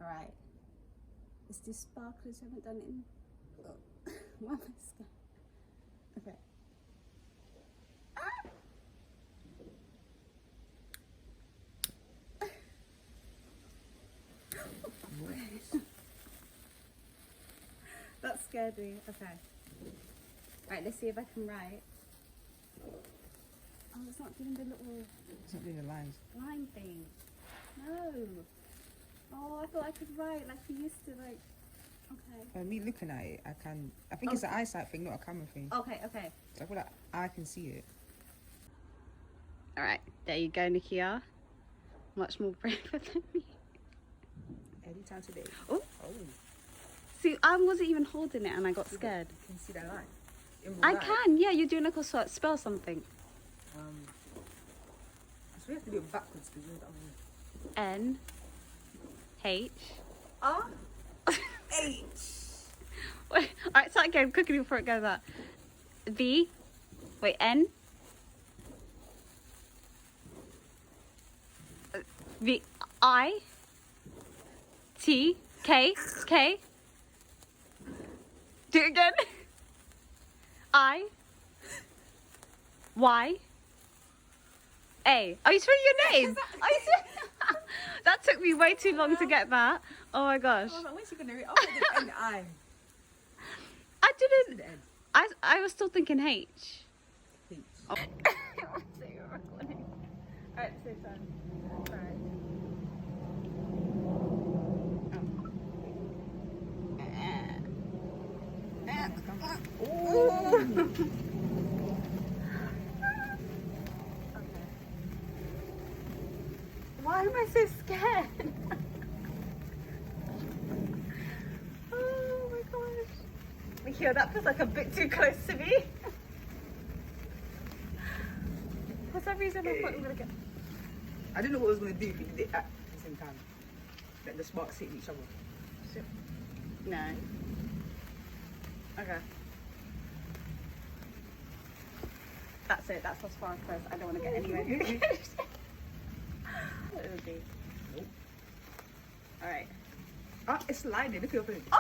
Alright. Let's do sparklers. I haven't done it in... Oh. Why am I scared? Okay. Ah! That scared me. Okay. Alright, let's see if I can write. Oh, it's not doing the little... It's not doing the lines. line thing. No. Oh, I thought I could write like you used to, like... Okay. Me looking at it, I can... I think it's an eyesight thing, not a camera thing. Okay, okay. So I feel like I can see it. Alright, there you go, Nikia. Much more braver than me. Anytime today. Oh. Oh. See, I wasn't even holding it and I got scared. You can see that line. I can, yeah, you're doing like a sort spell something. So we have to do it backwards because you know that N H R H. Wait, alright, start again quickly before it goes out. V wait, N V I T K K. Do it again. I Y A. Are you spelling your name? Are you that took me way too long to get that. Oh my gosh. I was like, when's she gonna read? Oh, the N I. I didn't. The N. I was still thinking H. H. Oh. Alright, say son. Alright. Why am I so scared? Oh my gosh. Nikia, that feels like a bit too close to me. For some reason I thought we were gonna get... I didn't know what I was gonna do if we did it at the same time. Like the sparks hitting each other. No. Okay. That's it. That's as far as I don't want to get anywhere near it. What it would be. Nope. Alright. Ah, it's sliding. Look at your phone. Oh